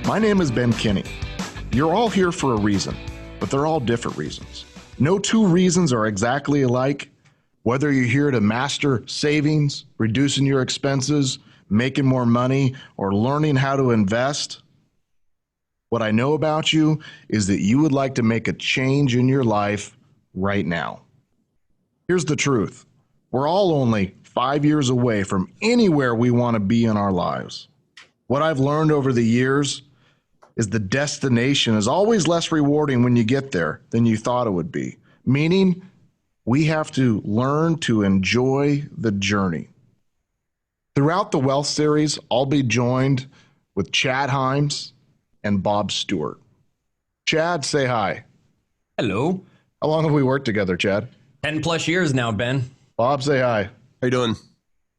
My name is Ben Kinney. You're all here for a reason, but they're all different reasons. No two reasons are exactly alike. Whether you're here to master savings, reducing your expenses, making more money, or learning how to invest, what I know about you is that you would like to make a change in your life right now. Here's the truth. We're all only 5 years away from anywhere we want to be in our lives. What I've learned over the years is the destination is always less rewarding when you get there than you thought it would be, meaning we have to learn to enjoy the journey. Throughout the Wealth Series, I'll be joined with Chad Himes and Bob Stewart. Chad, say hi. Hello. How long have we worked together, Chad? 10 plus years now, Ben. Bob, say hi. How you doing?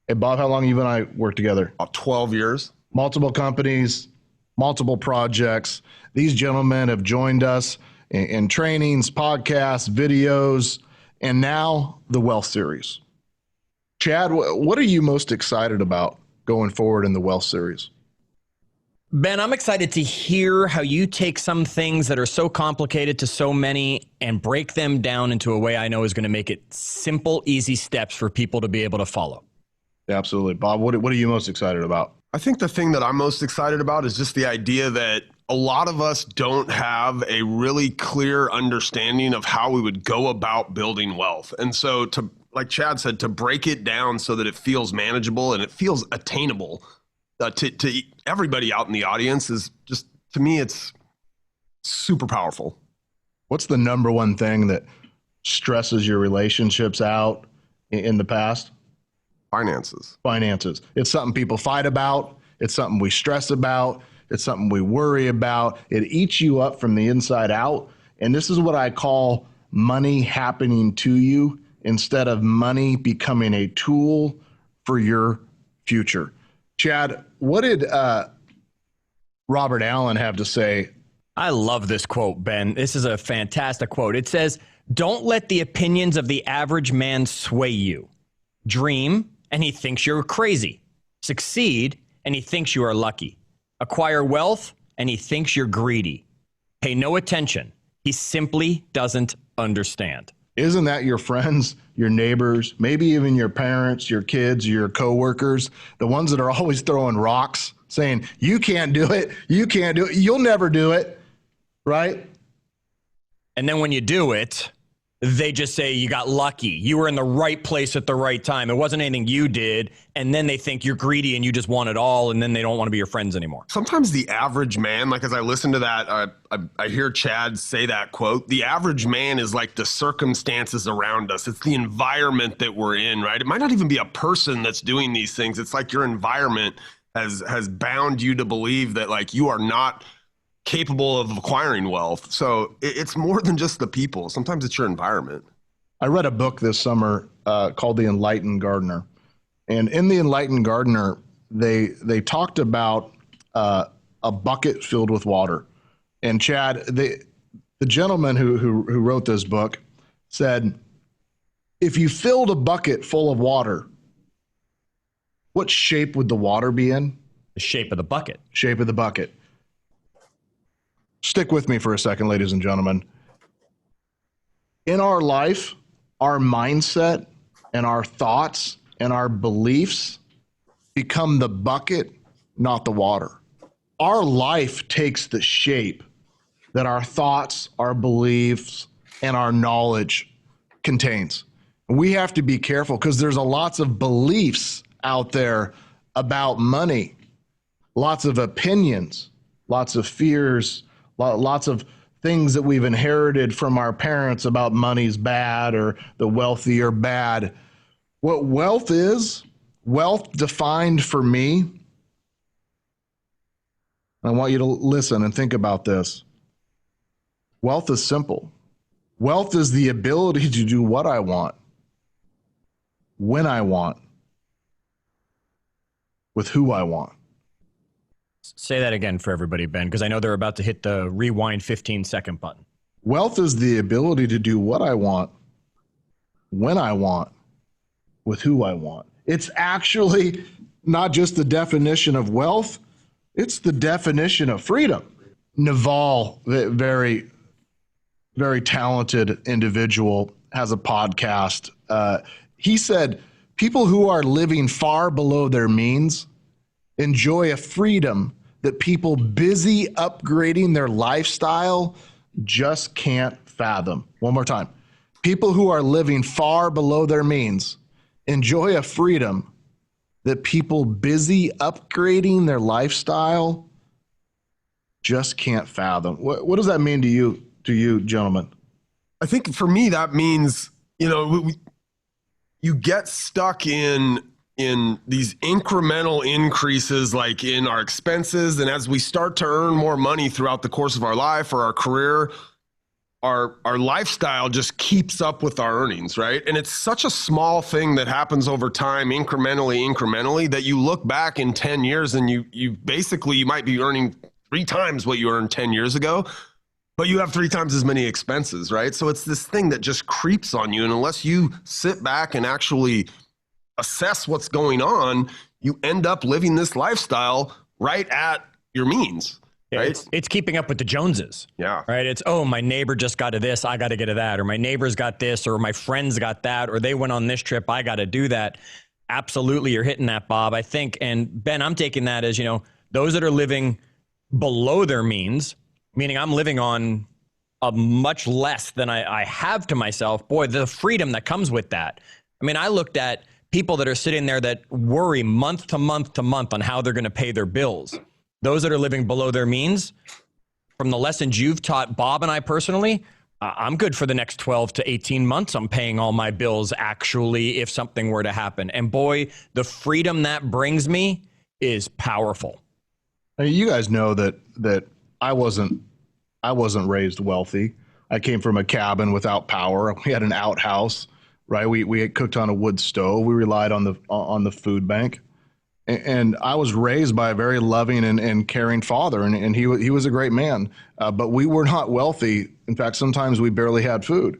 Hey, Bob, how long have you and I worked together? About 12 years. Multiple companies, multiple projects. These gentlemen have joined us in trainings, podcasts, videos, and now the Wealth Series. Chad, what are you most excited about going forward in the Wealth Series? Ben, I'm excited to hear how you take some things that are so complicated to so many and break them down into a way I know is going to make it simple, easy steps for people to be able to follow. Absolutely. Bob, what are you most excited about? I think the thing that I'm most excited about is just the idea that a lot of us don't have a really clear understanding of how we would go about building wealth. And so to, like Chad said, to break it down so that it feels manageable and it feels attainable to everybody out in the audience is just, to me, it's super powerful. What's the number one thing that stresses your relationships out in the past? Finances. Finances. It's something people fight about. It's something we stress about. It's something we worry about. It eats you up from the inside out. And this is what I call money happening to you instead of money becoming a tool for your future. Chad, what did Robert Allen have to say? I love this quote, Ben. This is a fantastic quote. It says, "Don't let the opinions of the average man sway you. Dream, and he thinks you're crazy. Succeed, and he thinks you are lucky. Acquire wealth, and he thinks you're greedy. Pay no attention. He simply doesn't understand." Isn't that your friends, your neighbors, maybe even your parents, your kids, your coworkers, the ones that are always throwing rocks, saying, you can't do it, you can't do it, you'll never do it, right? And then when you do it, they just say you got lucky. You were in the right place at the right time. It wasn't anything you did. And then they think you're greedy and you just want it all. And then they don't want to be your friends anymore. Sometimes the average man, like as I listen to that, I hear Chad say that quote, the average man is like the circumstances around us. It's the environment that we're in, right? It might not even be a person that's doing these things. It's like your environment has bound you to believe that like you are not capable of acquiring wealth. So it's more than just the people. Sometimes it's your environment. I read a book this summer called The Enlightened Gardener. And in The Enlightened Gardener, they talked about a bucket filled with water. And Chad, the gentleman who wrote this book said, if you filled a bucket full of water, what shape would the water be in? The shape of the bucket. Shape of the bucket. Stick with me for a second, ladies and gentlemen. In our life, our mindset and our thoughts and our beliefs become the bucket, not the water. Our life takes the shape that our thoughts, our beliefs, and our knowledge contains. We have to be careful because there's lots of beliefs out there about money, lots of opinions, lots of fears, lots of things that we've inherited from our parents about money's bad or the wealthy are bad. What wealth is, wealth defined for me, I want you to listen and think about this. Wealth is simple. Wealth is the ability to do what I want, when I want, with who I want. Say that again for everybody, Ben, because I know they're about to hit the rewind 15-second button. Wealth is the ability to do what I want, when I want, with who I want. It's actually not just the definition of wealth, It's the definition of freedom. Naval, very, very talented individual, has a podcast. He said, people who are living far below their means enjoy a freedom that people busy upgrading their lifestyle just can't fathom. One more time. People who are living far below their means enjoy a freedom that people busy upgrading their lifestyle just can't fathom. What does that mean to you, gentlemen? I think for me, that means, you get stuck in these incremental increases, like in our expenses. And as we start to earn more money throughout the course of our life or our career, our lifestyle just keeps up with our earnings, right? And it's such a small thing that happens over time, incrementally, that you look back in 10 years and you might be earning 3 times what you earned 10 years ago, but you have 3 times as many expenses, right? So it's this thing that just creeps on you. And unless you sit back and actually assess what's going on, you end up living this lifestyle right at your means. Yeah, right? it's keeping up with the Joneses. Yeah. Right. It's, my neighbor just got to this, I got to get to that, or my neighbor's got this, or my friends got that, or they went on this trip, I got to do that. Absolutely, you're hitting that, Bob. I think, and Ben, I'm taking that as, those that are living below their means, meaning I'm living on a much less than I have to myself. Boy, the freedom that comes with that. I mean, I looked at people that are sitting there that worry month to month to month on how they're going to pay their bills. Those that are living below their means, from the lessons you've taught Bob and I personally, I'm good for the next 12 to 18 months. I'm paying all my bills actually if something were to happen. And boy, the freedom that brings me is powerful. I mean, you guys know that I wasn't raised wealthy. I came from a cabin without power. We had an outhouse, right? We had cooked on a wood stove. We relied on the food bank. And I was raised by a very loving and caring father, and he was a great man. But we were not wealthy. In fact, sometimes we barely had food.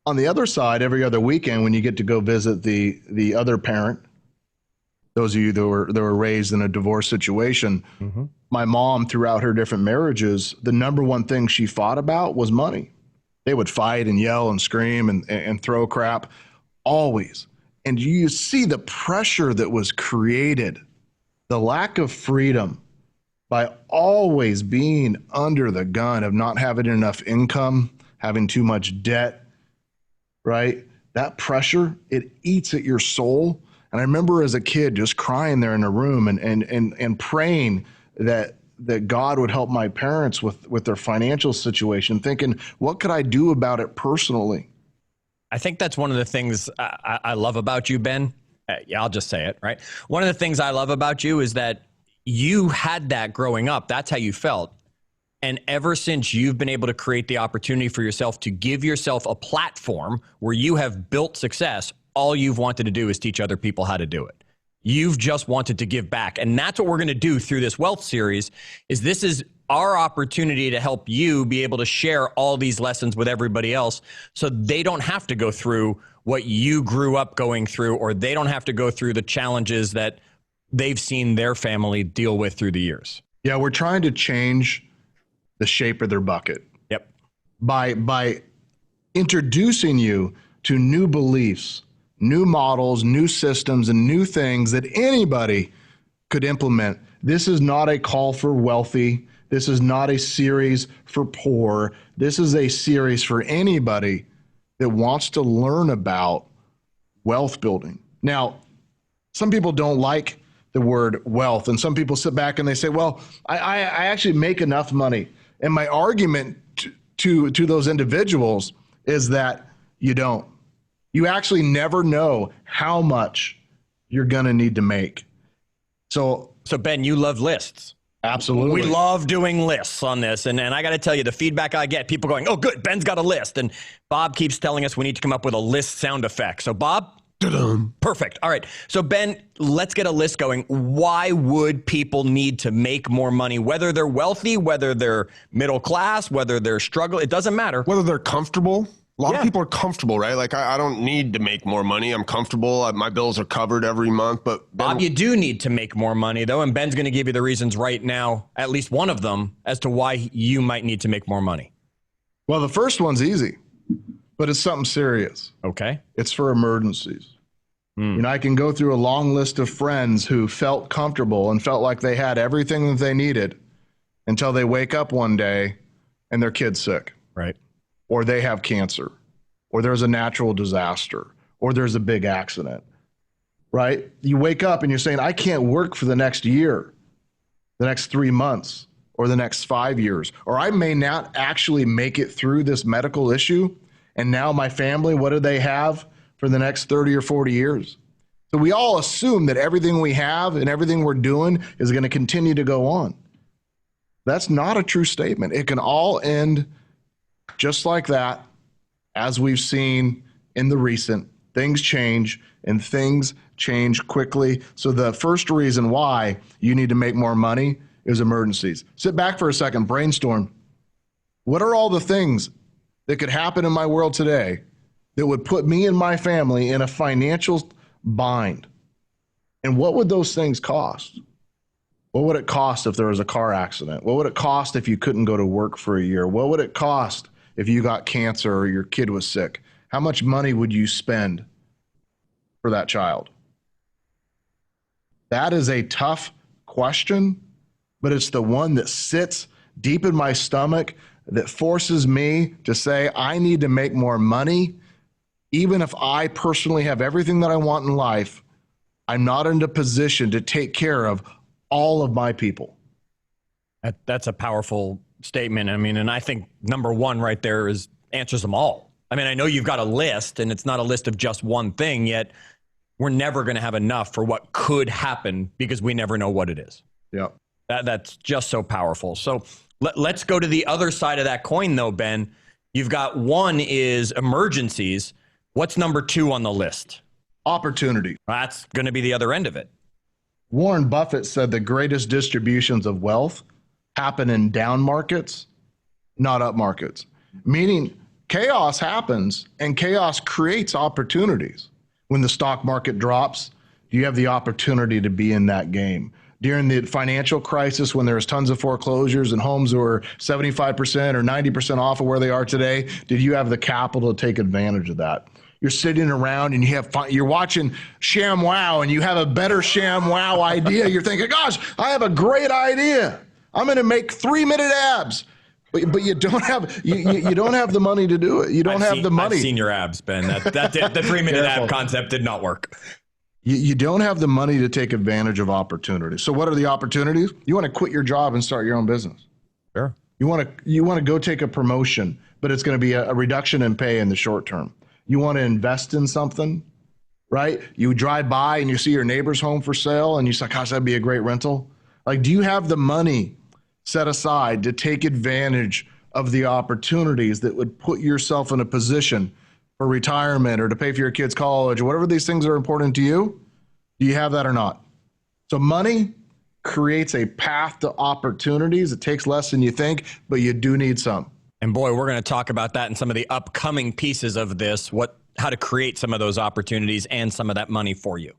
On the other side, every other weekend, when you get to go visit the other parent, those of you that were raised in a divorce situation, my mom, throughout her different marriages, the number one thing she fought about was money. They would fight and yell and scream and throw crap, always. And you see the pressure that was created, the lack of freedom by always being under the gun of not having enough income, having too much debt, right? That pressure, it eats at your soul. And I remember as a kid just crying there in a room and praying that God would help my parents with their financial situation, thinking, what could I do about it personally? I think that's one of the things I love about you, Ben. Yeah, I'll just say it, right? One of the things I love about you is that you had that growing up. That's how you felt. And ever since you've been able to create the opportunity for yourself to give yourself a platform where you have built success, all you've wanted to do is teach other people how to do it. You've just wanted to give back. And that's what we're going to do through this wealth series. This is our opportunity to help you be able to share all these lessons with everybody else so they don't have to go through what you grew up going through, or they don't have to go through the challenges that they've seen their family deal with through the years. Yeah, we're trying to change the shape of their bucket. Yep. By introducing you to new beliefs, new models, new systems, and new things that anybody could implement. This is not a call for wealthy. This is not a series for poor. This is a series for anybody that wants to learn about wealth building. Now, some people don't like the word wealth, and some people sit back and they say, well, I actually make enough money. And my argument to those individuals is that you don't. You actually never know how much you're going to need to make. So Ben, you love lists. Absolutely. We love doing lists on this. And I got to tell you, the feedback I get, people going, oh, good, Ben's got a list. And Bob keeps telling us we need to come up with a list sound effect. So Bob, perfect. All right. So Ben, let's get a list going. Why would people need to make more money, whether they're wealthy, whether they're middle class, whether they're struggling? It doesn't matter. Whether they're comfortable, A lot of people are comfortable, right? Like, I don't need to make more money. I'm comfortable. My bills are covered every month. But Bob, you do need to make more money, though, and Ben's going to give you the reasons right now, at least one of them, as to why you might need to make more money. Well, the first one's easy, but it's something serious. Okay. It's for emergencies. You know, I can go through a long list of friends who felt comfortable and felt like they had everything that they needed until they wake up one day and their kid's sick. Right. Or they have cancer, or there's a natural disaster, or there's a big accident, right? You wake up and you're saying, I can't work for the next year, the next 3 months, or the next 5 years, or I may not actually make it through this medical issue. And now my family, what do they have for the next 30 or 40 years? So we all assume that everything we have and everything we're doing is going to continue to go on. That's not a true statement. It can all end just like that, as we've seen in the recent. Things change, and things change quickly. So the first reason why you need to make more money is emergencies. Sit back for a second, brainstorm. What are all the things that could happen in my world today that would put me and my family in a financial bind? And what would those things cost? What would it cost if there was a car accident? What would it cost if you couldn't go to work for a year? What would it cost if you got cancer or your kid was sick? How much money would you spend for that child? That is a tough question, but it's the one that sits deep in my stomach that forces me to say, I need to make more money. Even if I personally have everything that I want in life, I'm not in a position to take care of all of my people. That's a powerful statement. I mean, and I think number one right there is answers them all. I mean, I know you've got a list, and it's not a list of just one thing, yet we're never going to have enough for what could happen because we never know what it is. Yeah. That's just so powerful. So let's go to the other side of that coin, though, Ben. You've got one is emergencies. What's number two on the list? Opportunity. That's going to be the other end of it. Warren Buffett said the greatest distributions of wealth happen in down markets, not up markets. Meaning chaos happens and chaos creates opportunities. When the stock market drops, you have the opportunity to be in that game. During the financial crisis, when there was tons of foreclosures and homes were 75% or 90% off of where they are today, did you have the capital to take advantage of that? You're sitting around and you have fun. You're watching ShamWow and you have a better ShamWow idea. You're thinking, gosh, I have a great idea. I'm going to make 3-minute abs. But you don't have you don't have the money to do it. You don't have the money. I've seen your abs, Ben. The 3-minute ab concept did not work. You don't have the money to take advantage of opportunities. So what are the opportunities? You want to quit your job and start your own business. Sure. You want to go take a promotion, but it's going to be a reduction in pay in the short term. You want to invest in something, right? You drive by and you see your neighbor's home for sale and you say, gosh, that'd be a great rental. Like, do you have the money set aside to take advantage of the opportunities that would put yourself in a position for retirement or to pay for your kids' college or whatever these things are important to you? Do you have that or not? So money creates a path to opportunities. It takes less than you think, but you do need some. And boy, we're going to talk about that in some of the upcoming pieces of this, how to create some of those opportunities and some of that money for you.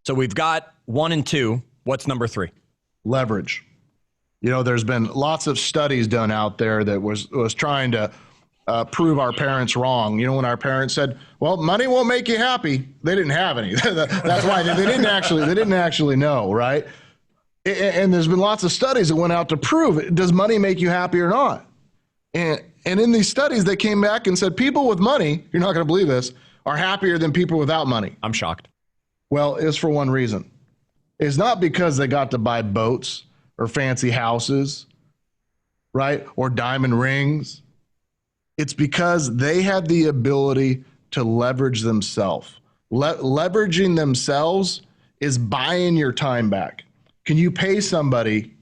So we've got 1 and 2. What's number 3? Leverage. You know, there's been lots of studies done out there that was trying to prove our parents wrong. You know, when our parents said, well, money won't make you happy, they didn't have any. That's why they didn't actually know, right? And there's been lots of studies that went out to prove, does money make you happy or not? And in these studies, they came back and said people with money, you're not going to believe this, are happier than people without money. I'm shocked. Well, it's for one reason. It's not because they got to buy boats or fancy houses, right? Or diamond rings. It's because they had the ability to leverage themselves. Leveraging themselves is buying your time back. Can you pay somebody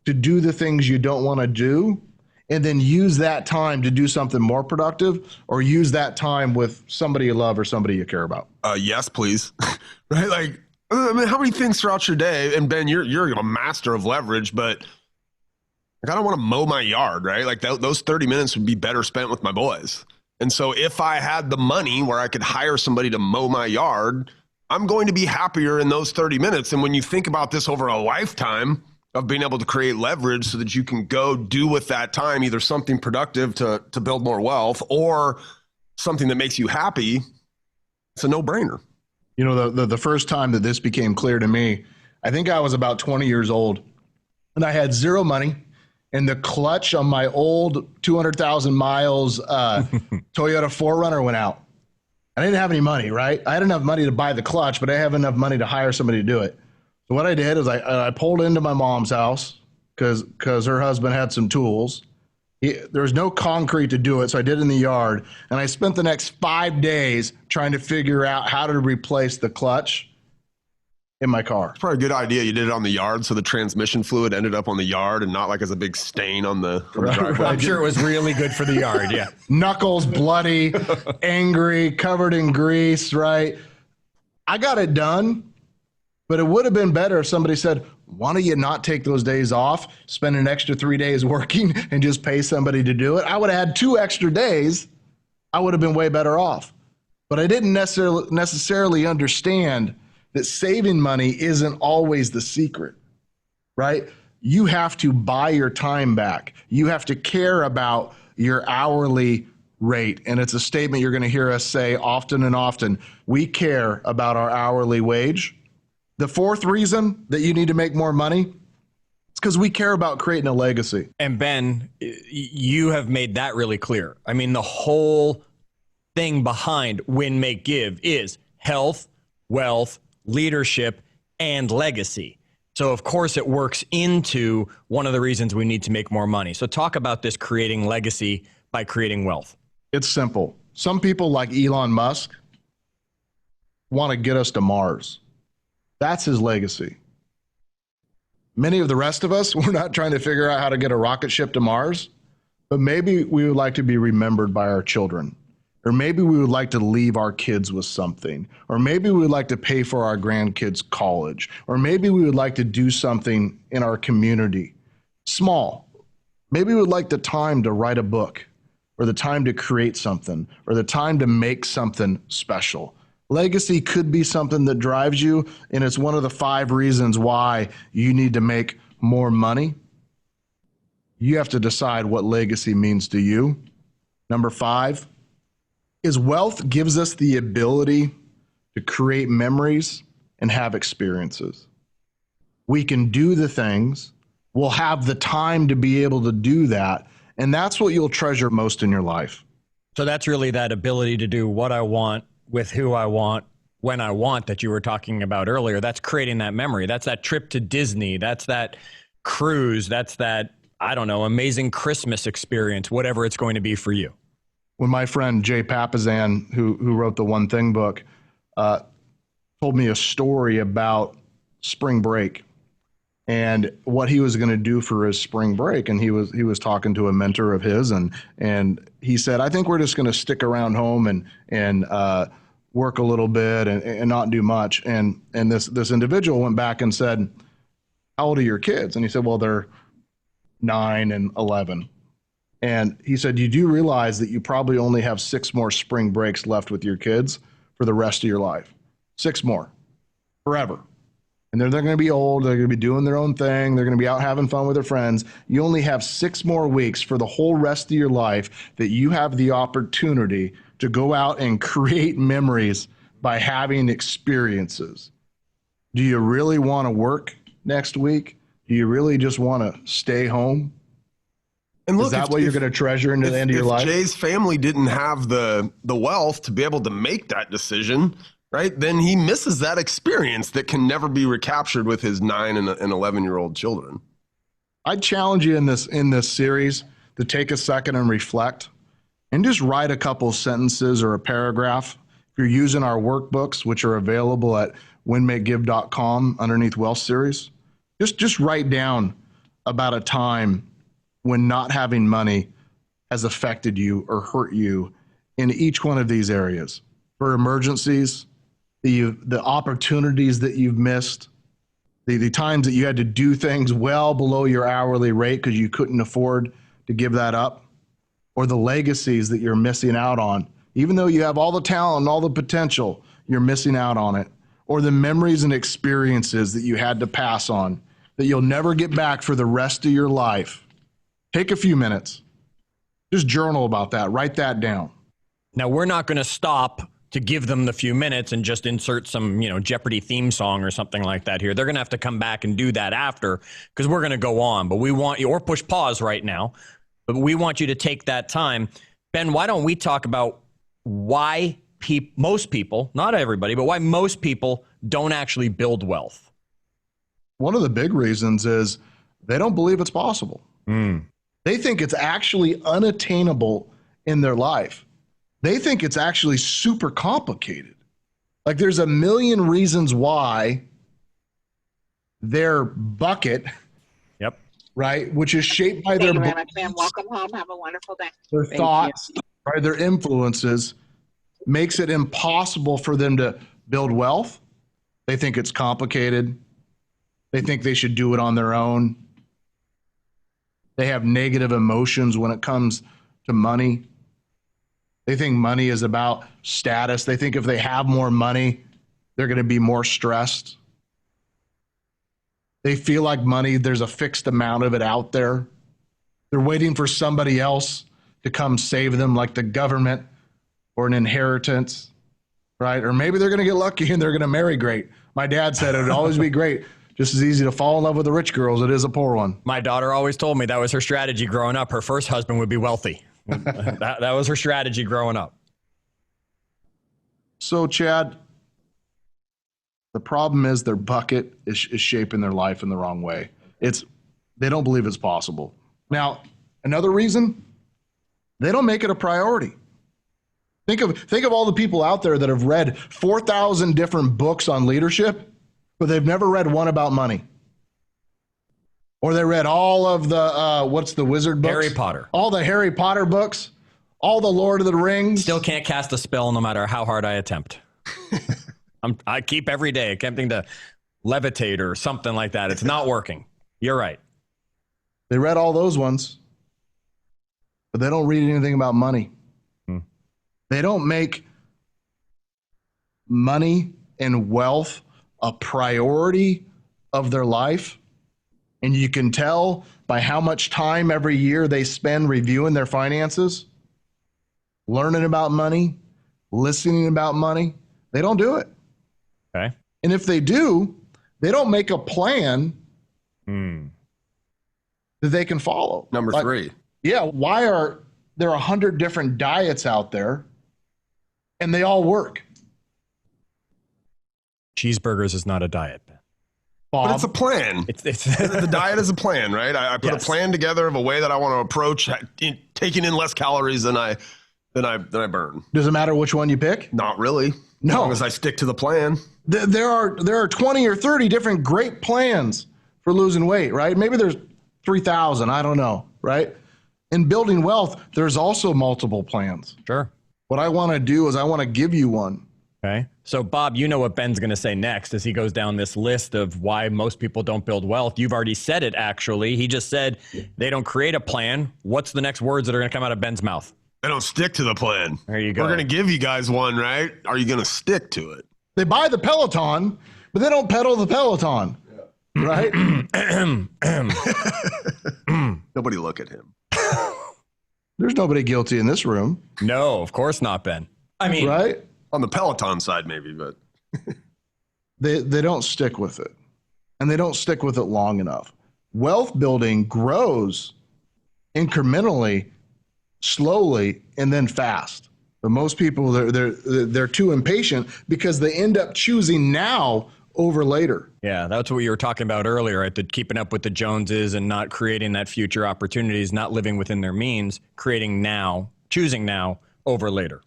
to do the things you don't want to do and then use that time to do something more productive, or use that time with somebody you love or somebody you care about? Yes, please. Right? Like, I mean, how many things throughout your day, and Ben, you're a master of leverage, but like, I don't want to mow my yard, right? Like those 30 minutes would be better spent with my boys. And so if I had the money where I could hire somebody to mow my yard, I'm going to be happier in those 30 minutes. And when you think about this over a lifetime of being able to create leverage so that you can go do with that time, either something productive to build more wealth or something that makes you happy, it's a no-brainer. You know, the first time that this became clear to me, I think I was about 20 years old, and I had zero money, and the clutch on my old 200,000 miles Toyota 4Runner went out. I didn't have any money, right? I had enough money to buy the clutch, but I didn't have enough money to hire somebody to do it. So what I did is I pulled into my mom's house because her husband had some tools. There was no concrete to do it, so I did it in the yard. And I spent the next 5 days trying to figure out how to replace the clutch in my car. It's probably a good idea. You did it on the yard, so the transmission fluid ended up on the yard and not like as a big stain on the driveway. I'm sure it was really good for the yard, yeah. Knuckles bloody, angry, covered in grease, right? I got it done, but it would have been better if somebody said, why don't you not take those days off, spend an extra 3 days working, and just pay somebody to do it? I would have had 2 extra days. I would have been way better off. But I didn't necessarily understand that saving money isn't always the secret, right? You have to buy your time back. You have to care about your hourly rate. And it's a statement you're going to hear us say often and often. We care about our hourly wage. The fourth reason that you need to make more money is because we care about creating a legacy. And Ben, you have made that really clear. I mean, the whole thing behind Win, Make, Give is health, wealth, leadership, and legacy. So of course it works into one of the reasons we need to make more money. So talk about this creating legacy by creating wealth. It's simple. Some people like Elon Musk want to get us to Mars. That's his legacy. Many of the rest of us, we're not trying to figure out how to get a rocket ship to Mars, but maybe we would like to be remembered by our children. Or maybe we would like to leave our kids with something. Or maybe we would like to pay for our grandkids' college. Or maybe we would like to do something in our community. Small. Maybe we would like the time to write a book, or the time to create something, or the time to make something special. Legacy could be something that drives you, and it's one of the 5 reasons why you need to make more money. You have to decide what legacy means to you. Number 5 is wealth gives us the ability to create memories and have experiences. We can do the things, we'll have the time to be able to do that, and that's what you'll treasure most in your life. So that's really that ability to do what I want with who I want, when I want, that you were talking about earlier. That's creating that memory. That's that trip to Disney. That's that cruise. That's that, I don't know, amazing Christmas experience, whatever it's going to be for you. When my friend Jay Papazan, who wrote the One Thing book, told me a story about spring break and what he was going to do for his spring break. And he was talking to a mentor of his, and he said, I think we're just going to stick around home and work a little bit and not do much. And this individual went back and said, how old are your kids? And he said, well, they're 9 and 11. And he said, you do realize that you probably only have 6 more spring breaks left with your kids for the rest of your life. 6 more, forever. And they're going to be old. They're going to be doing their own thing. They're going to be out having fun with their friends. You only have 6 more weeks for the whole rest of your life that you have the opportunity to go out and create memories by having experiences. Do you really want to work next week? Do you really just want to stay home? And look, is that what you're going to treasure into the end of your life? If Jay's family didn't have the wealth to be able to make that decision, right, then he misses that experience that can never be recaptured with his 9 and 11-year-old children. I'd challenge you in this series to take a second and reflect and just write a couple sentences or a paragraph. If you're using our workbooks, which are available at winmakegive.com underneath Wealth Series, just write down about a time when not having money has affected you or hurt you in each one of these areas. For emergencies, the opportunities that you've missed, the times that you had to do things well below your hourly rate because you couldn't afford to give that up, or the legacies that you're missing out on. Even though you have all the talent and all the potential, you're missing out on it. Or the memories and experiences that you had to pass on that you'll never get back for the rest of your life. Take a few minutes. Just journal about that. Write that down. Now, we're not going to stop to give them the few minutes and just insert some, Jeopardy theme song or something like that here. They're going to have to come back and do that after, because we're going to go on. But we want you, or push pause right now, but we want you to take that time. Ben, why don't we talk about why most people, not everybody, but why most people don't actually build wealth? One of the big reasons is they don't believe it's possible. They think it's actually unattainable in their life. They think it's actually super complicated. Like there's a million reasons why their bucket, Yep, right, which is shaped by their beliefs, welcome home. Have a wonderful day. their thoughts, right, their influences, makes it impossible for them to build wealth. They think it's complicated. They think they should do it on their own. They have negative emotions when it comes to money. They think money is about status. They think if they have more money, they're going to be more stressed. They feel like money, there's a fixed amount of it out there. They're waiting for somebody else to come save them, like the government or an inheritance, right? Or maybe they're going to get lucky and they're going to marry great. My dad said it would always be great. Just as easy to fall in love with a rich girl as it is a poor one. my daughter always told me that was her strategy growing up. Her first husband would be wealthy. that was her strategy growing up. So, Chad, the problem is their bucket is shaping their life in the wrong way. They don't believe it's possible. Now, another reason, they don't make it a priority. Think of all the people out there that have read 4,000 different books on leadership, but they've never read one about money. Or they read all of the, what's the wizard books? Harry Potter. All the Harry Potter books, all the Lord of the Rings. Still can't cast a spell no matter how hard I attempt. I keep every day attempting to levitate or something like that. It's not working. You're right. They read all those ones, but they don't read anything about money. They don't make money and wealth a priority of their life. And you can tell by how much time every year they spend reviewing their finances, learning about money, listening about money. They don't do it. Okay. And if they do, they don't make a plan that they can follow. Number three. Yeah. Why are there 100 different diets out there and they all work? Cheeseburgers is not a diet, Ben. Bob? But it's a plan. It's The diet is a plan, right? I put Yes. a plan together of a way that I want to approach taking in less calories than I burn. Does it matter which one you pick? Not really. No. As long as I stick to the plan. There are 20 or 30 different great plans for losing weight, right? Maybe there's 3,000. I don't know, right? In building wealth, there's also multiple plans. Sure. What I want to do is I want to give you one. Okay. So, Bob, you know what Ben's going to say next as he goes down this list of why most people don't build wealth. You've already said it, actually. He just said they don't create a plan. What's the next words that are going to come out of Ben's mouth? They don't stick to the plan. There you go. We're going to give you guys one, right? Are you going to stick to it? They buy the Peloton, but they don't pedal the Peloton, right? Nobody look at him. There's nobody guilty in this room, No, of course not, Ben. I mean, right? On the Peloton side, maybe, but They don't stick with it, and they don't stick with it long enough. Wealth building grows incrementally, slowly, and then fast. But most people, they're too impatient because they end up choosing now over later. yeah, that's what you were talking about earlier, right? The keeping up with the Joneses and not creating that future opportunities, not living within their means, creating now, choosing now over later.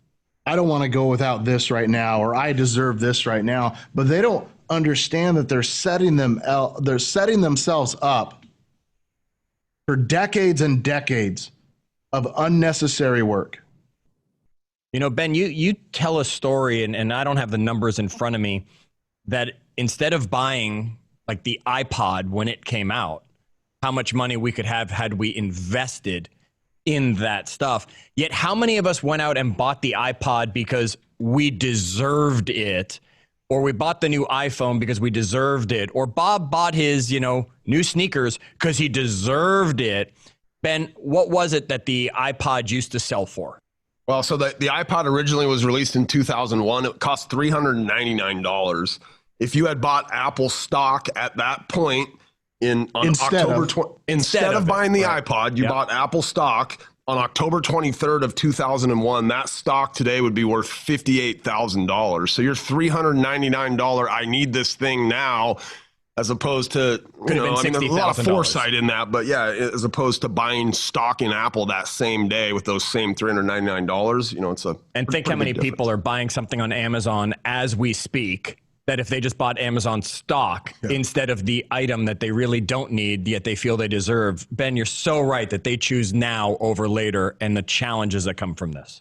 I don't want to go without this right now, or I deserve this right now. But they don't understand that they're setting themselves up for decades and decades of unnecessary work. You know, Ben, you tell a story, and I don't have the numbers in front of me, that instead of buying like the iPod when it came out, how much money we could have had we invested in that stuff. Yet how many of us went out and bought the iPod because we deserved it, or we bought the new iPhone because we deserved it, or Bob bought his, new sneakers because he deserved it? Ben, what was it that the iPod used to sell for? Well, so the iPod originally was released in 2001. It cost $399. If you had bought Apple stock at that point instead of buying the iPod, you bought Apple stock on October 23rd of 2001. That stock today would be worth $58,000. So your $399, I need this thing now, as opposed to, there's a lot of foresight in that, but yeah, as opposed to buying stock in Apple that same day with those same $399, it's a. And think how many people are buying something on Amazon as we speak, that if they just bought Amazon stock instead of the item that they really don't need, yet they feel they deserve. Ben, you're so right that they choose now over later, and the challenges that come from this.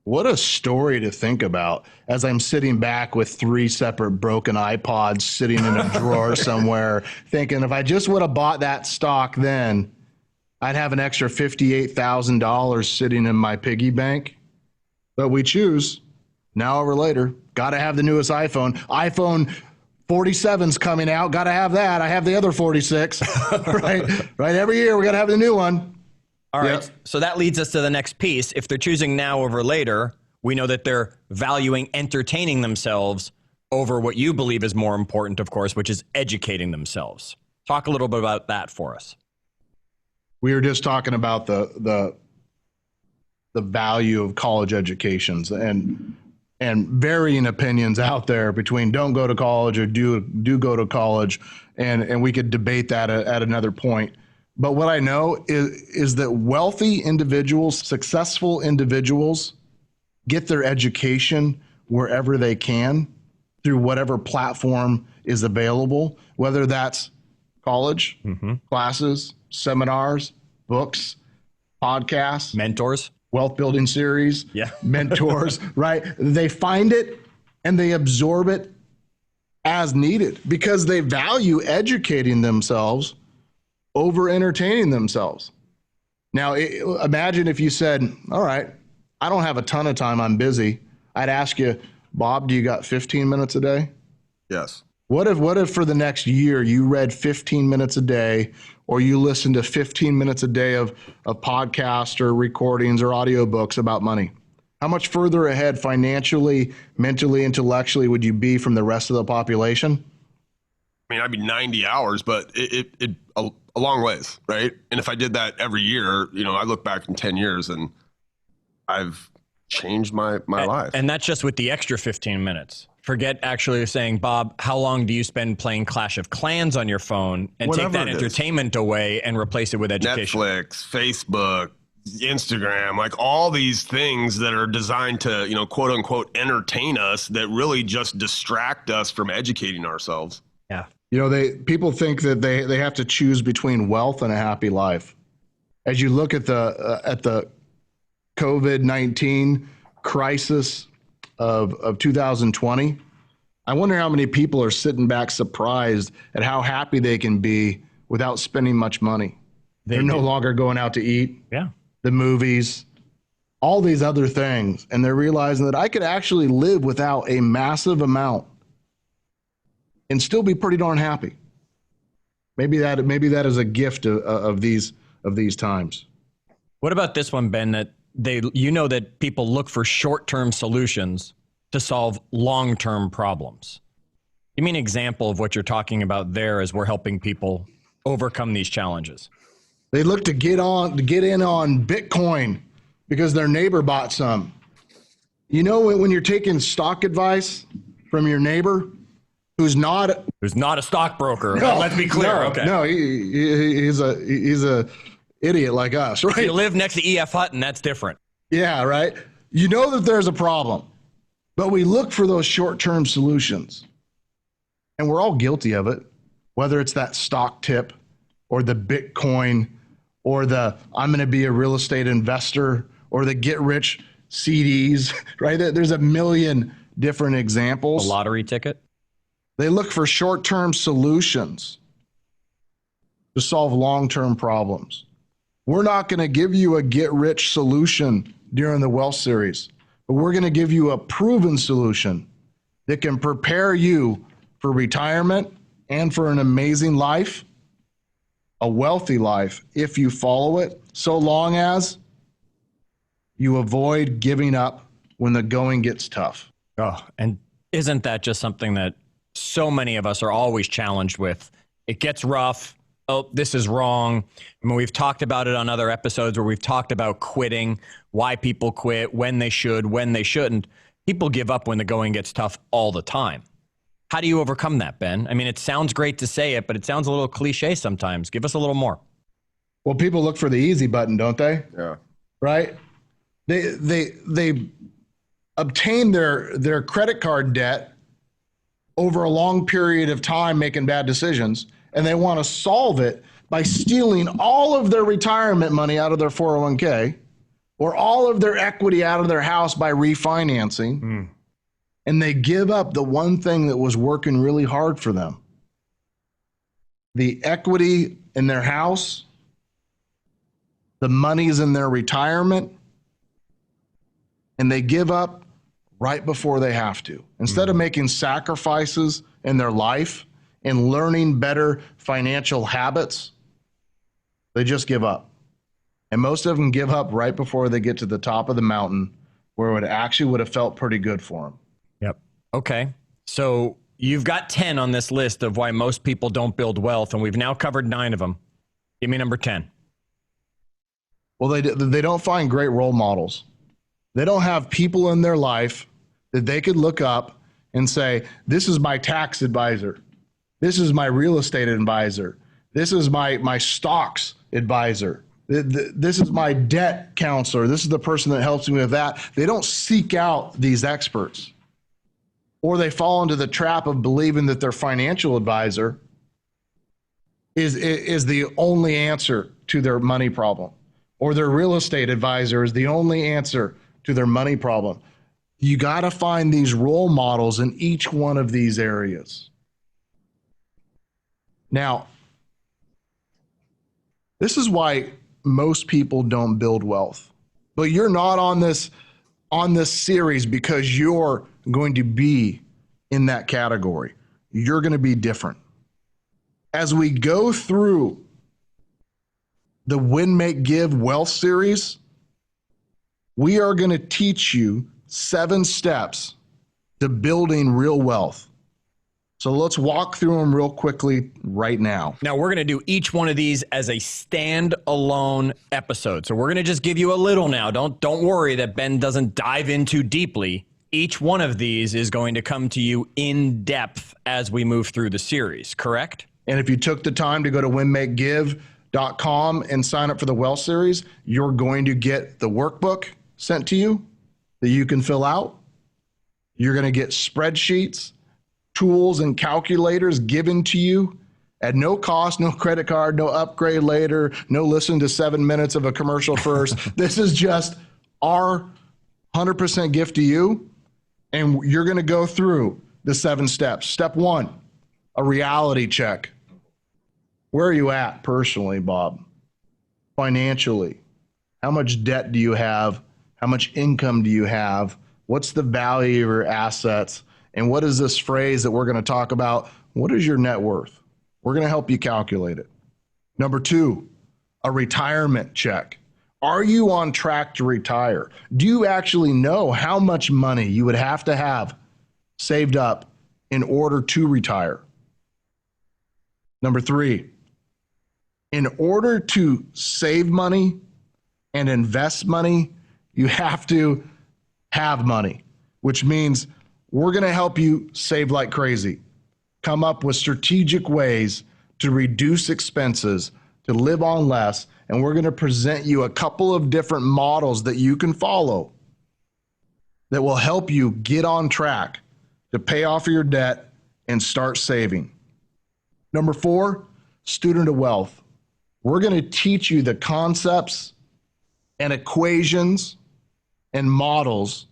What a story to think about as I'm sitting back with 3 separate broken iPods sitting in a drawer somewhere, thinking if I just would have bought that stock then, I'd have an extra $58,000 sitting in my piggy bank. But we choose now over later. Got to have the newest iPhone. iPhone 47's coming out. Got to have that. I have the other 46. Right? Every year we got to have the new one. All right. So that leads us to the next piece. If they're choosing now over later, we know that they're valuing entertaining themselves over what you believe is more important, of course, which is educating themselves. Talk a little bit about that for us. We were just talking about the value of college educations and varying opinions out there between don't go to college or do go to college, and we could debate that at another point. But what I know is that wealthy individuals, successful individuals, get their education wherever they can through whatever platform is available, whether that's college, classes, seminars, books, podcasts, mentors, wealth building series, mentors, right? They find it and they absorb it as needed because they value educating themselves over entertaining themselves. Now, imagine if you said, all right, I don't have a ton of time, I'm busy. I'd ask you, Bob, do you got 15 minutes a day? Yes. What if for the next year you read 15 minutes a day, or you listened to 15 minutes a day of podcasts or recordings or audiobooks about money? How much further ahead financially, mentally, intellectually would you be from the rest of the population? I mean, I'd be 90 hours, but a long ways, right? And if I did that every year, I look back in 10 years and I've changed my life. And that's just with the extra 15 minutes. Forget actually saying, Bob, how long do you spend playing Clash of Clans on your phone, and Whatever take that entertainment away and replace it with education? Netflix, Facebook, Instagram, like all these things that are designed to, quote unquote, entertain us, that really just distract us from educating ourselves. Yeah. People think that they have to choose between wealth and a happy life. As you look at the COVID-19 crisis of 2020, I wonder how many people are sitting back surprised at how happy they can be without spending much money. They're no longer going out to eat, the movies, all these other things, and they're realizing that I could actually live without a massive amount and still be pretty darn happy. Maybe that is a gift of these times. What about this one, Ben? That that people look for short-term solutions to solve long-term problems. Give me an example of what you're talking about there as we're helping people overcome these challenges. They look to get in on Bitcoin because their neighbor bought some. When you're taking stock advice from your neighbor, who's not a stockbroker. No, let's be clear. No, he's a idiot like us, right? If you live next to E.F. Hutton, that's different. Yeah, right. You know that there's a problem, but we look for those short-term solutions, and we're all guilty of it. Whether it's that stock tip, or the Bitcoin, or the I'm going to be a real estate investor, or the get-rich CDs, right? There's a million different examples. A lottery ticket. They look for short-term solutions to solve long-term problems. We're not going to give you a get-rich solution during the Wealth Series, but we're going to give you a proven solution that can prepare you for retirement and for an amazing life, a wealthy life, if you follow it, so long as you avoid giving up when the going gets tough. Oh, and isn't that just something that so many of us are always challenged with? It gets rough. Oh, this is wrong. I mean, we've talked about it on other episodes where we've talked about quitting, why people quit, when they should, when they shouldn't. People give up when the going gets tough all the time. How do you overcome that, Ben? I mean, it sounds great to say it, but it sounds a little cliche sometimes. Give us a little more. Well, people look for the easy button, don't they? Yeah. Right? They obtain their credit card debt over a long period of time making bad decisions, and they want to solve it by stealing all of their retirement money out of their 401k or all of their equity out of their house by refinancing. And they give up the one thing that was working really hard for them. The equity in their house, the money's in their retirement, and they give up right before they have to. Instead of making sacrifices in their life and learning better financial habits, they just give up. And most of them give up right before they get to the top of the mountain where it actually would have felt pretty good for them. Yep. Okay. So you've got 10 on this list of why most people don't build wealth, and we've now covered 9 of them. Give me number 10. Well, they don't find great role models. They don't have people in their life that they could look up and say, this is my tax advisor. This is my real estate advisor. This is my stocks advisor. This is my debt counselor. This is the person that helps me with that. They don't seek out these experts. Or they fall into the trap of believing that their financial advisor is the only answer to their money problem. Or their real estate advisor is the only answer to their money problem. You got to find these role models in each one of these areas. Now, this is why most people don't build wealth. But you're not on this series because you're going to be in that category. You're going to be different. As we go through the Win, Make, Give Wealth series, we are going to teach you 7 steps to building real wealth. So let's walk through them real quickly right now. Now, we're going to do each one of these as a standalone episode. So we're going to just give you a little now. Don't worry that Ben doesn't dive in too deeply. Each one of these is going to come to you in depth as we move through the series, correct? And if you took the time to go to winmakegive.com and sign up for the Wealth Series, you're going to get the workbook sent to you that you can fill out. You're going to get spreadsheets, tools, and calculators given to you at no cost, no credit card, no upgrade later, no listen to 7 minutes of a commercial first. This is just our 100% gift to you. And you're going to go through the 7 steps. Step 1, a reality check. Where are you at personally, Bob? Financially? How much debt do you have? How much income do you have? What's the value of your assets? And what is this phrase that we're going to talk about? What is your net worth? We're going to help you calculate it. Number 2, a retirement check. Are you on track to retire? Do you actually know how much money you would have to have saved up in order to retire? Number 3, in order to save money and invest money, you have to have money, which means we're going to help you save like crazy, come up with strategic ways to reduce expenses, to live on less, and we're going to present you a couple of different models that you can follow that will help you get on track to pay off your debt and start saving. Number 4, student of wealth. We're going to teach you the concepts and equations and models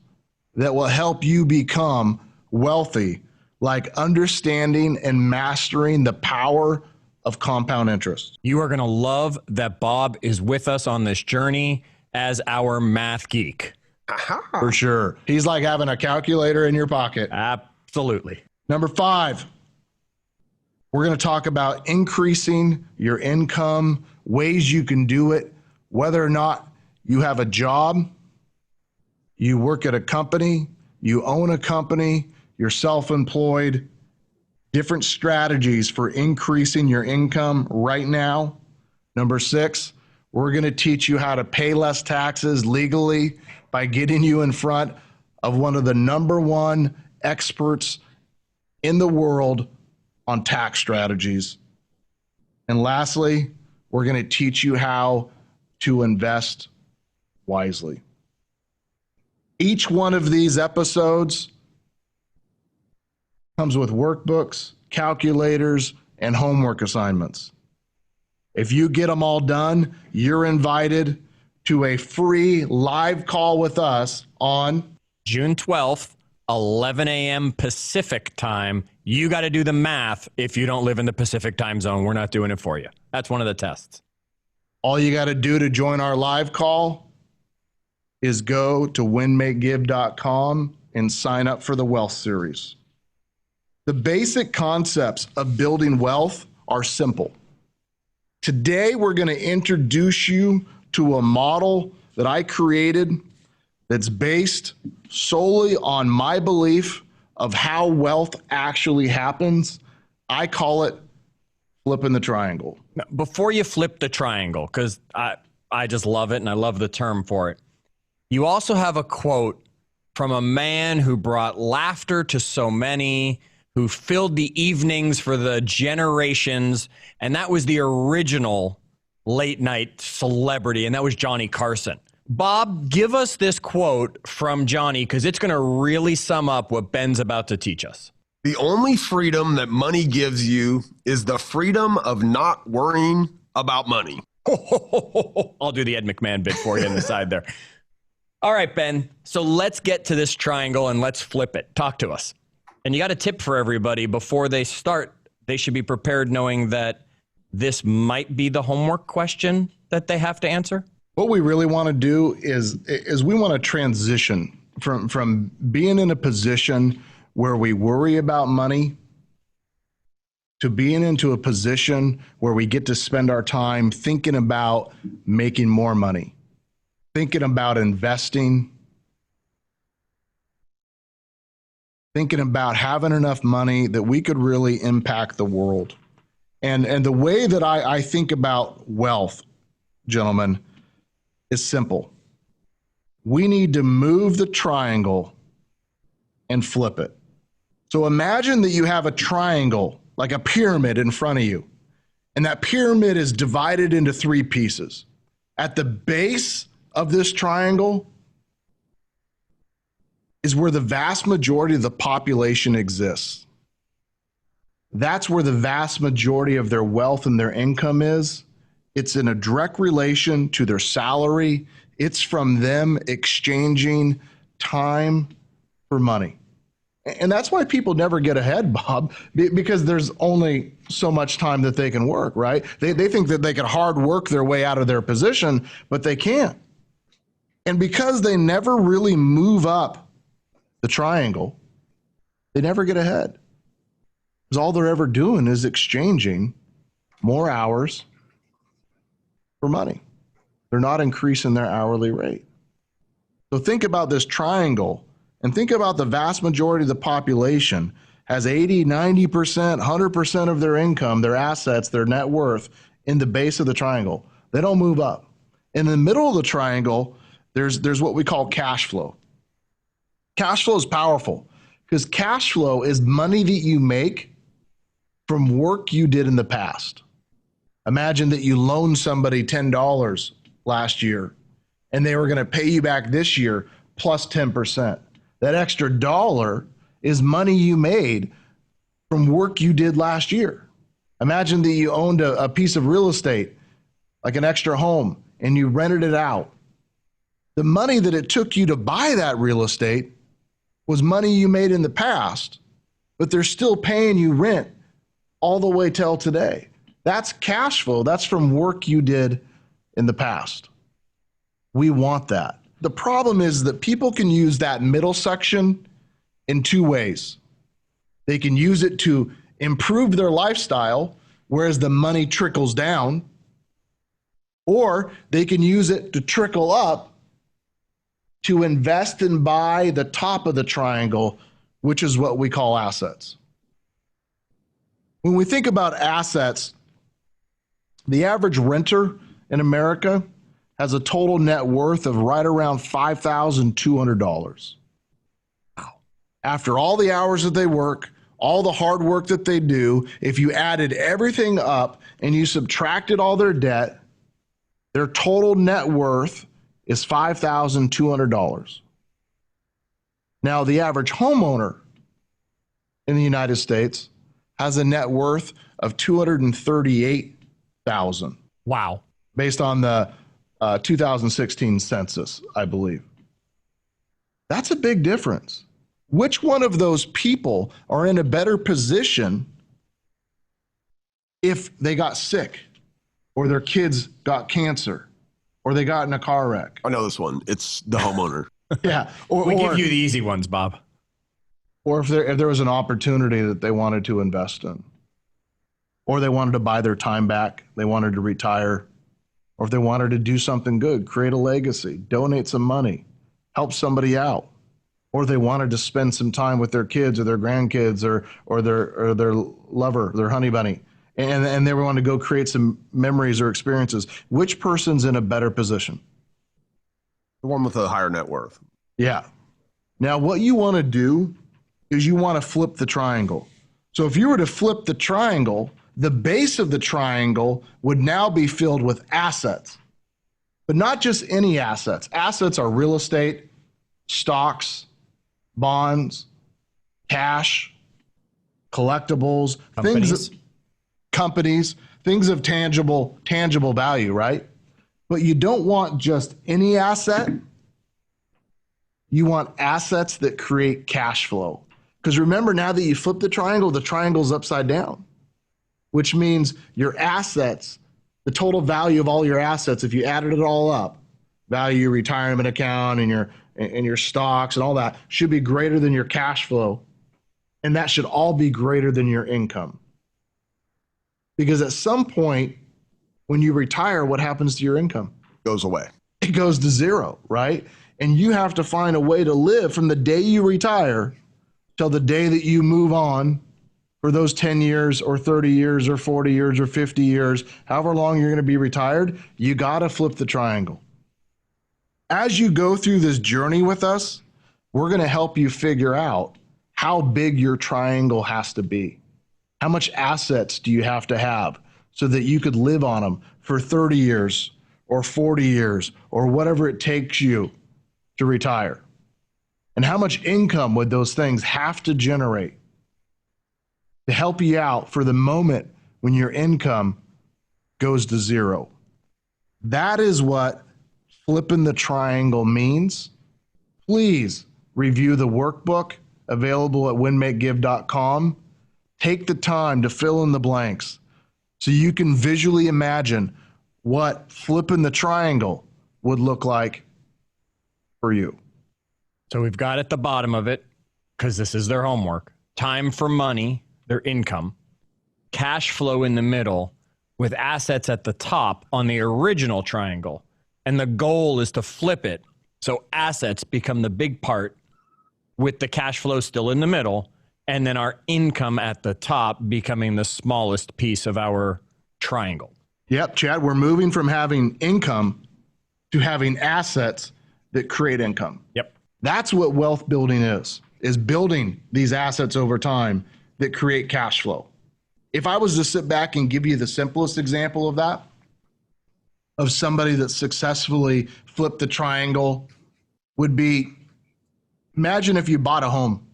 that will help you become wealthy, like understanding and mastering the power of compound interest. You are going to love that Bob is with us on this journey as our math geek. For sure. He's like having a calculator in your pocket. Absolutely. Number 5, we're going to talk about increasing your income, ways you can do it, whether or not you have a job, you work at a company, you own a company, you're self-employed, different strategies for increasing your income right now. Number 6, we're going to teach you how to pay less taxes legally by getting you in front of one of the number one experts in the world on tax strategies. And lastly, we're going to teach you how to invest wisely. Each one of these episodes comes with workbooks, calculators, and homework assignments. If you get them all done, you're invited to a free live call with us on June 12th, 11 a.m. Pacific time. You got to do the math if you don't live in the Pacific time zone. We're not doing it for you. That's one of the tests. All you got to do to join our live call is go to winmakegive.com and sign up for the wealth series. The basic concepts of building wealth are simple. Today, we're going to introduce you to a model that I created that's based solely on my belief of how wealth actually happens. I call it flipping the triangle. Now, before you flip the triangle, because I just love it and I love the term for it, you also have a quote from a man who brought laughter to so many, who filled the evenings for the generations, and that was the original late night celebrity, and that was Johnny Carson. Bob, give us this quote from Johnny, because it's going to really sum up what Ben's about to teach us. The only freedom that money gives you is the freedom of not worrying about money. I'll do the Ed McMahon bit for you on the side there. All right, Ben. So let's get to this triangle and let's flip it. Talk to us. And you got a tip for everybody before they start. They should be prepared knowing that this might be the homework question that they have to answer. What we really want to do is we want to transition from being in a position where we worry about money to being into a position where we get to spend our time thinking about making more money, thinking about investing, thinking about having enough money that we could really impact the world. And the way that I think about wealth, gentlemen, is simple. We need to move the triangle and flip it. So imagine that you have a triangle, like a pyramid in front of you, and that pyramid is divided into 3 pieces. At the base of this triangle is where the vast majority of the population exists. That's where the vast majority of their wealth and their income is. It's in a direct relation to their salary. It's from them exchanging time for money. And that's why people never get ahead, Bob, because there's only so much time that they can work, right? They think that they can hard work their way out of their position, but they can't. And because they never really move up the triangle, they never get ahead. Because all they're ever doing is exchanging more hours for money. They're not increasing their hourly rate. So think about this triangle and think about the vast majority of the population has 80, 90%, 100% of their income, their assets, their net worth in the base of the triangle. They don't move up. In the middle of the triangle, there's what we call cash flow. Cash flow is powerful because cash flow is money that you make from work you did in the past. Imagine that you loaned somebody $10 last year and they were going to pay you back this year plus 10%. That extra dollar is money you made from work you did last year. Imagine that you owned a piece of real estate, like an extra home, and you rented it out. The money that it took you to buy that real estate was money you made in the past, but they're still paying you rent all the way till today. That's cash flow. That's from work you did in the past. We want that. The problem is that people can use that middle section in two ways. They can use it to improve their lifestyle, whereas the money trickles down, or they can use it to trickle up to invest and buy the top of the triangle, which is what we call assets. When we think about assets, the average renter in America has a total net worth of right around $5,200. Wow. After all the hours that they work, all the hard work that they do, if you added everything up and you subtracted all their debt, their total net worth is $5,200. Now, the average homeowner in the United States has a net worth of $238,000. Wow. Based on the 2016 census, I believe. That's a big difference. Which one of those people are in a better position if they got sick or their kids got cancer or they got in a car wreck? I know this one. It's the homeowner. Yeah. We give you the easy ones, Bob. Or if there was an opportunity that they wanted to invest in, or they wanted to buy their time back, they wanted to retire, or if they wanted to do something good, create a legacy, donate some money, help somebody out, or they wanted to spend some time with their kids or their grandkids or their lover, their honey bunny, and they want to go create some memories or experiences. Which person's in a better position? The one with a higher net worth. Yeah. Now, what you want to do is you want to flip the triangle. So if you were to flip the triangle, the base of the triangle would now be filled with assets, but not just any assets. Assets are real estate, stocks, bonds, cash, collectibles, companies, things of tangible value, right? But you don't want just any asset. You want assets that create cash flow. Because remember, now that you flip the triangle's upside down, which means your assets, the total value of all your assets, if you added it all up, value your retirement account and your stocks and all that, should be greater than your cash flow. And that should all be greater than your income. Because at some point, when you retire, what happens to your income? Goes away. It goes to zero, right? And you have to find a way to live from the day you retire till the day that you move on for those 10 years or 30 years or 40 years or 50 years, however long you're going to be retired. You got to flip the triangle. As you go through this journey with us, we're going to help you figure out how big your triangle has to be. How much assets do you have to have so that you could live on them for 30 years or 40 years or whatever it takes you to retire? And how much income would those things have to generate to help you out for the moment when your income goes to zero? That is what flipping the triangle means. Please review the workbook available at winmakegive.com. Take the time to fill in the blanks so you can visually imagine what flipping the triangle would look like for you. So we've got at the bottom of it, because this is their homework, time for money, their income, cash flow in the middle, with assets at the top on the original triangle. And the goal is to flip it so assets become the big part with the cash flow still in the middle, and then our income at the top becoming the smallest piece of our triangle. Yep, Chad, we're moving from having income to having assets that create income. Yep. That's what wealth building is building these assets over time that create cash flow. If I was to sit back and give you the simplest example of that, of somebody that successfully flipped the triangle, would be, imagine if you bought a home.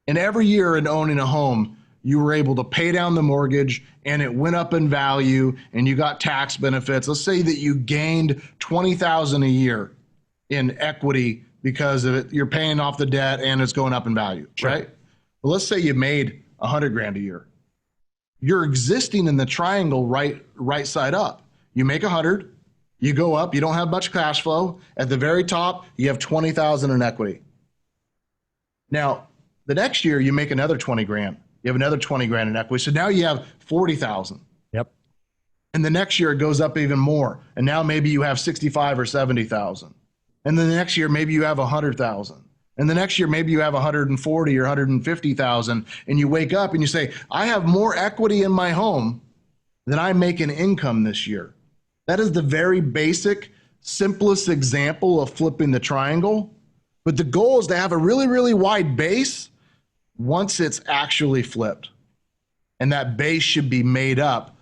And every year in owning a home, you were able to pay down the mortgage and it went up in value and you got tax benefits. Let's say that you gained $20,000 a year in equity because of it. You're paying off the debt and it's going up in value, Sure. right? Well, let's say you made $100,000 a year. You're existing in the triangle right side up. You make 100, you go up, you don't have much cash flow. At the very top, you have 20,000 in equity. Now, the next year you make another 20 grand. You have another 20 grand in equity. So now you have 40,000. Yep. And the next year it goes up even more. And now maybe you have 65 or 70,000. And then the next year maybe you have 100,000. And the next year maybe you have 140 or 150,000. And you wake up and you say, I have more equity in my home than I make in income this year. That is the very basic, simplest example of flipping the triangle. But the goal is to have a really, really wide base once it's actually flipped. And that base should be made up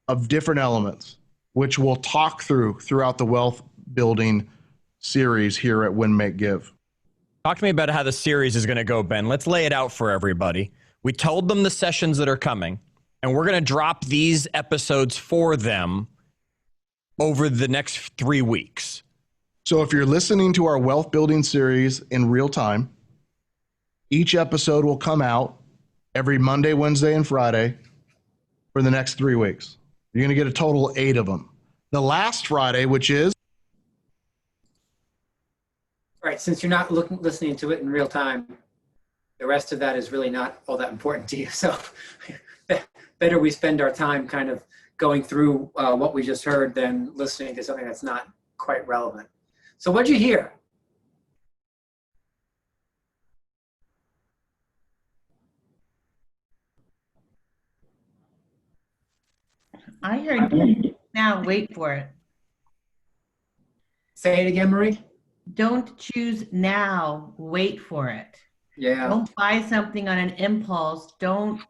of different elements, which we'll talk throughout the wealth building series here at Win, Make, Give. Talk to me about how the series is going to go, Ben. Let's lay it out for everybody. We told them the sessions that are coming, and we're going to drop these episodes for them over the next 3 weeks. So if you're listening to our wealth building series in real time, each episode will come out every Monday, Wednesday, and Friday for the next 3 weeks. You're going to get a total 8 of them. The last Friday, which is... All right, since you're not listening to it in real time, the rest of that is really not all that important to you. So better we spend our time kind of going through what we just heard than listening to something that's not quite relevant. So what'd you hear? I heard now, wait for it. Say it again, Marie. Don't choose now, wait for it. Yeah. Don't buy something on an impulse. Don't,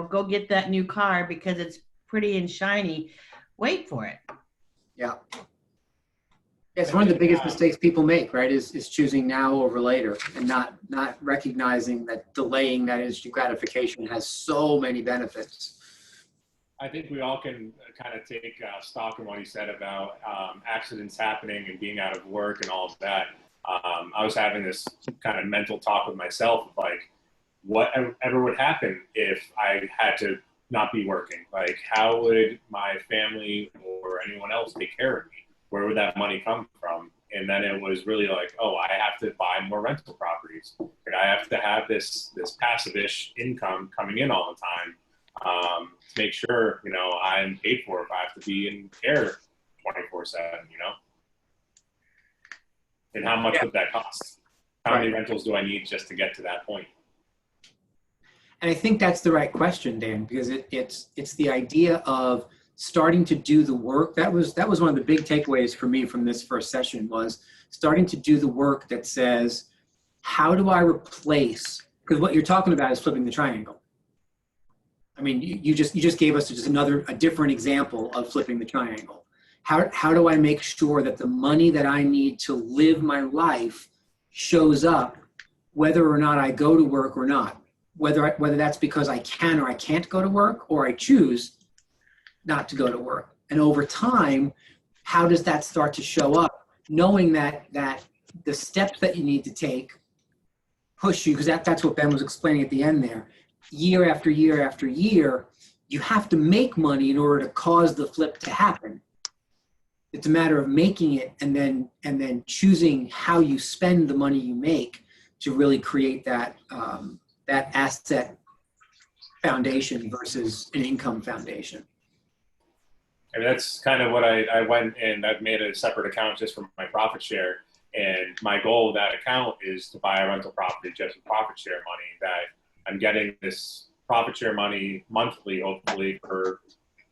go get that new car because it's pretty and shiny. Wait for it. Yeah. It's one of the biggest mistakes people make, right? Is choosing now over later and not recognizing that delaying that instant gratification has so many benefits. I think we all can kind of take stock in what he said about accidents happening and being out of work and all of that. I was having this kind of mental talk with myself, like, whatever would happen if I had to not be working? Like, how would my family or anyone else take care of me? Where would that money come from? And then it was really like, oh, I have to buy more rental properties. Like, I have to have this passive-ish income coming in all the time. To make sure, I'm paid for if I have to be in care 24/7, And how much would that cost? How many rentals do I need just to get to that point? And I think that's the right question, Dan, because it's the idea of starting to do the work. That was one of the big takeaways for me from this first session, was starting to do the work that says, how do I replace? Because what you're talking about is flipping the triangle. I mean, you just gave us just a different example of flipping the triangle. How do I make sure that the money that I need to live my life shows up, whether or not I go to work or not? Whether that's because I can or I can't go to work, or I choose not to go to work. And over time, how does that start to show up? Knowing that the steps that you need to take push you, because that's what Ben was explaining at the end there. Year after year after year, you have to make money in order to cause the flip to happen. It's a matter of making it and then choosing how you spend the money you make to really create that asset foundation versus an income foundation. I mean, that's kind of what I went and I've made a separate account just for my profit share. And my goal with that account is to buy a rental property just with profit share money, that I'm getting this profit share money monthly, hopefully for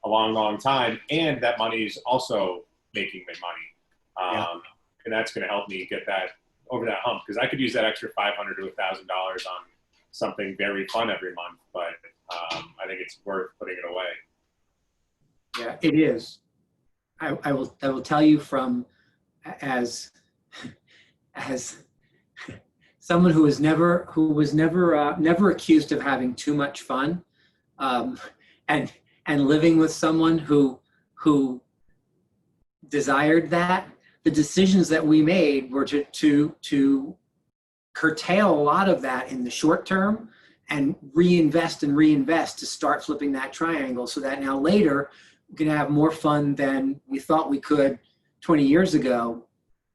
a long, long time. And that money is also making me money. And that's going to help me get that over that hump, because I could use that extra $500 to $1,000 on something very fun every month, but I think it's worth putting it away. Yeah, it is. I will tell you from as someone who was never accused of having too much fun, and living with someone who desired that. The decisions that we made were to curtail a lot of that in the short term and reinvest and reinvest to start flipping that triangle so that now later we can have more fun than we thought we could 20 years ago.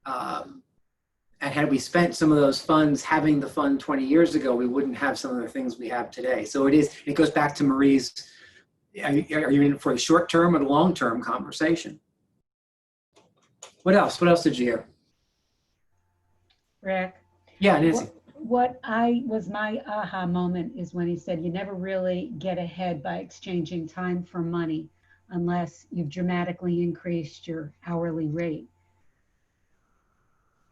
And had we spent some of those funds having the fun 20 years ago, we wouldn't have some of the things we have today. So it goes back to Marie's, are you in for the short term or the long term conversation? What else? What else did you hear? Rick. Yeah, Nancy. What was my aha moment is when he said you never really get ahead by exchanging time for money unless you've dramatically increased your hourly rate.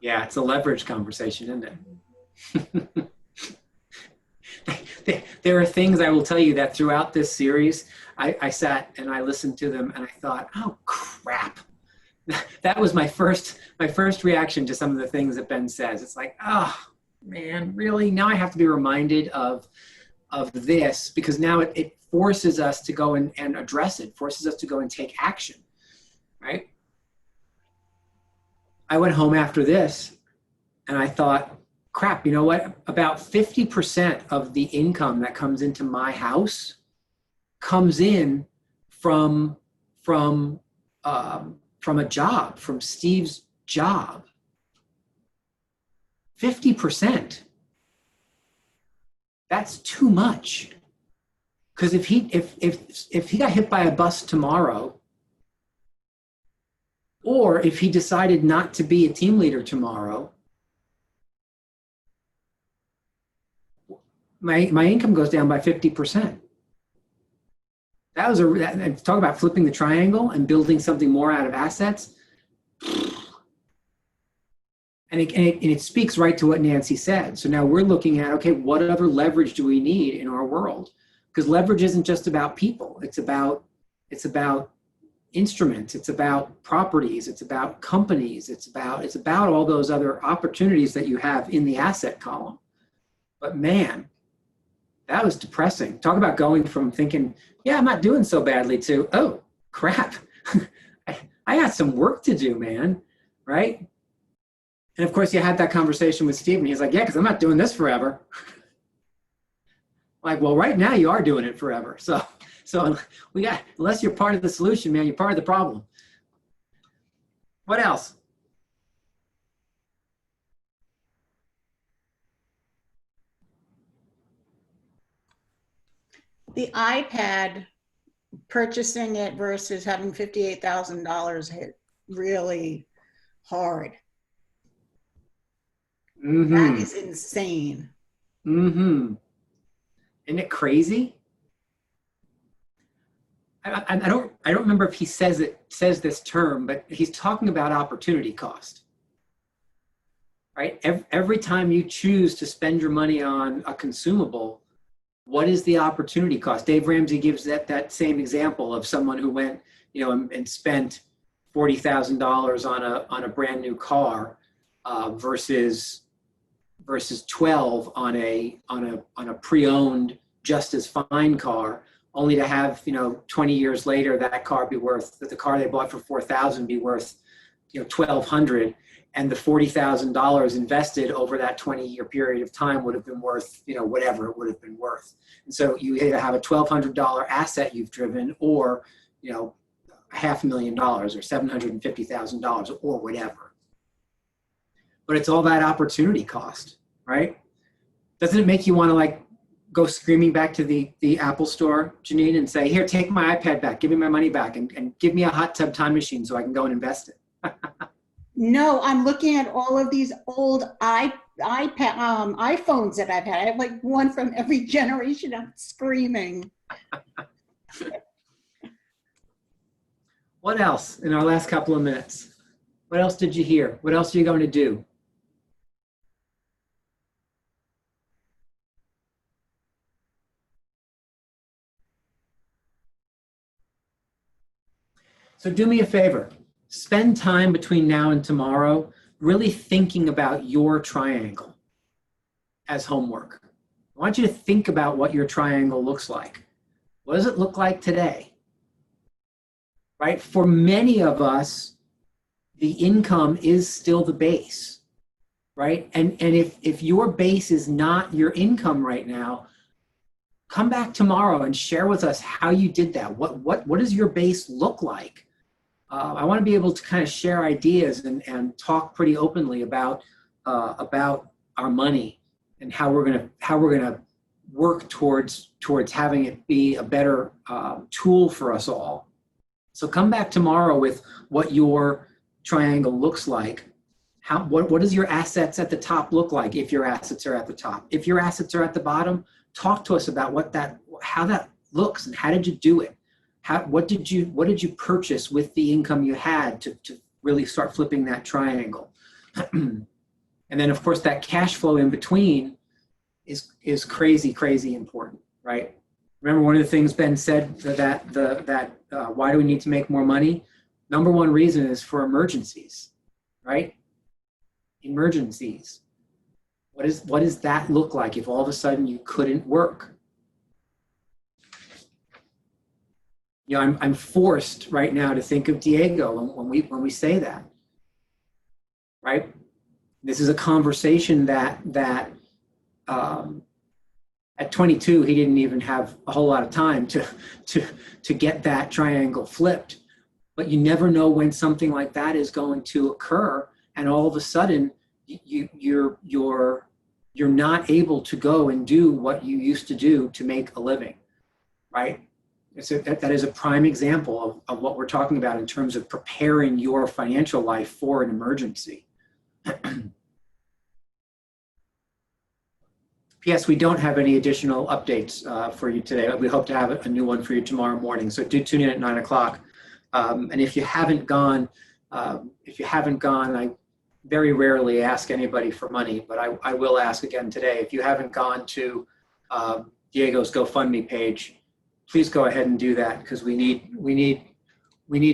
Yeah, it's a leverage conversation, isn't it? There are things I will tell you that throughout this series, I sat and I listened to them and I thought, oh crap. That was my first reaction to some of the things that Ben says. It's like, oh man, really? Now I have to be reminded of this, because now it forces us to go and address it, forces us to go and take action, right? I went home after this and I thought, crap, you know what? About 50% of the income that comes into my house comes in from a job, from Steve's job. 50%. That's too much. Because if he got hit by a bus tomorrow, or if he decided not to be a team leader tomorrow, my income goes down by 50%. That was talk about flipping the triangle and building something more out of assets. And it speaks right to what Nancy said. So now we're looking at, okay, what other leverage do we need in our world? Because leverage isn't just about people. It's about instruments. It's about properties. It's about companies. It's about all those other opportunities that you have in the asset column. But man, that was depressing. Talk about going from thinking, yeah, I'm not doing so badly, to, oh, crap. I got some work to do, man, right? And of course, you had that conversation with Steve, and he's like, yeah, because I'm not doing this forever. Like, well, right now you are doing it forever. So unless you're part of the solution, man, you're part of the problem. What else? The iPad, purchasing it versus having $58,000 hit really hard. Mm-hmm. That is insane. Mm-hmm. Isn't it crazy? I don't remember if he says this term, but he's talking about opportunity cost. Right? Every time you choose to spend your money on a consumable, what is the opportunity cost? Dave Ramsey gives that same example of someone who went, and spent $40,000 on a brand new car versus 12 on a pre-owned just as fine car, only to have 20 years later the car they bought for $4,000 be worth $1,200, and the $40,000 invested over that 20-year period of time would have been worth whatever it would have been worth. And so you either have a $1,200 asset you've driven, or $500,000 or $750,000 or whatever. But it's all that opportunity cost, right? Doesn't it make you want to go screaming back to the Apple store, Janine, and say, here, take my iPad back, give me my money back, and give me a hot tub time machine so I can go and invest it? No, I'm looking at all of these old iPhones that I've had. I have one from every generation. I'm screaming. What else in our last couple of minutes? What else did you hear? What else are you going to do? So do me a favor, spend time between now and tomorrow really thinking about your triangle as homework. I want you to think about what your triangle looks like. What does it look like today? Right? For many of us, the income is still the base, right? And if your base is not your income right now, come back tomorrow and share with us how you did that. What does your base look like? I want to be able to kind of share ideas and talk pretty openly about our money and how we're gonna work towards having it be a better tool for us all. So come back tomorrow with what your triangle looks like. What does your assets at the top look like if your assets are at the top? If your assets are at the bottom, talk to us about how that looks and how did you do it? What did you purchase with the income you had to really start flipping that triangle? And then of course that cash flow in between is crazy important, right? Remember one of the things Ben said that why do we need to make more money? Number one reason is for emergencies, right? Emergencies. What does that look like if all of a sudden you couldn't work? You know, I'm forced right now to think of Diego when we say that, right? This is a conversation that at 22 he didn't even have a whole lot of time to get that triangle flipped. But you never know when something like that is going to occur, and all of a sudden you're not able to go and do what you used to do to make a living, right? That is a prime example of what we're talking about in terms of preparing your financial life for an emergency. P.S. We don't have any additional updates for you today. We hope to have a new one for you tomorrow morning. So do tune in at 9 o'clock. And if you haven't gone, I very rarely ask anybody for money, but I will ask again today. If you haven't gone to Diego's GoFundMe page, please go ahead and do that, because we need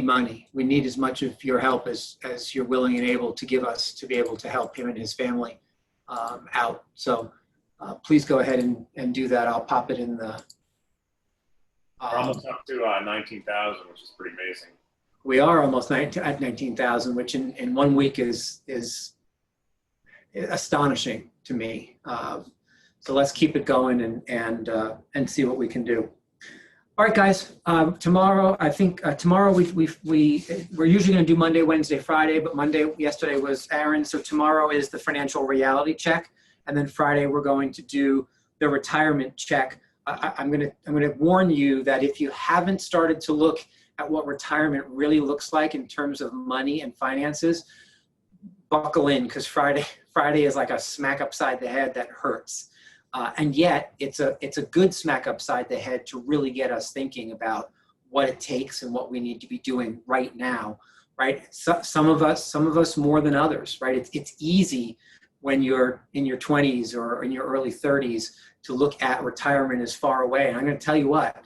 money. We need as much of your help as you're willing and able to give us to be able to help him and his family out. So please go ahead and do that. I'll pop it in the. We're almost up to 19,000, which is pretty amazing. We are almost at 19,000, which in 1 week is astonishing to me. So let's keep it going and see what we can do. All right, guys. Tomorrow, I think tomorrow we're usually going to do Monday, Wednesday, Friday, but yesterday was Aaron. So tomorrow is the financial reality check, and then Friday we're going to do the retirement check. I'm going to warn you that if you haven't started to look at what retirement really looks like in terms of money and finances, buckle in, because Friday is like a smack upside the head that hurts. And yet it's a good smack upside the head to really get us thinking about what it takes and what we need to be doing right now, right? So, some of us more than others, right? It's easy when you're in your 20s or in your early 30s to look at retirement as far away. And I'm going to tell you what,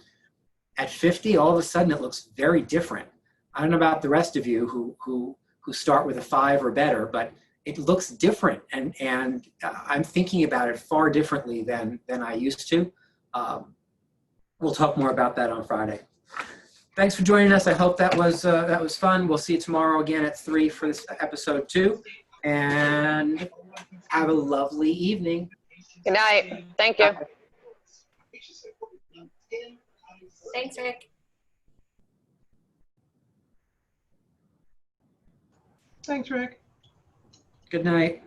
at 50, all of a sudden it looks very different. I don't know about the rest of you who start with a 5 or better, but it looks different, and I'm thinking about it far differently than I used to. We'll talk more about that on Friday. Thanks for joining us. I hope that was fun. We'll see you tomorrow again at 3 for this episode 2, and have a lovely evening. Good night. Thank you. Thanks, Rick. Thanks, Rick. Good night.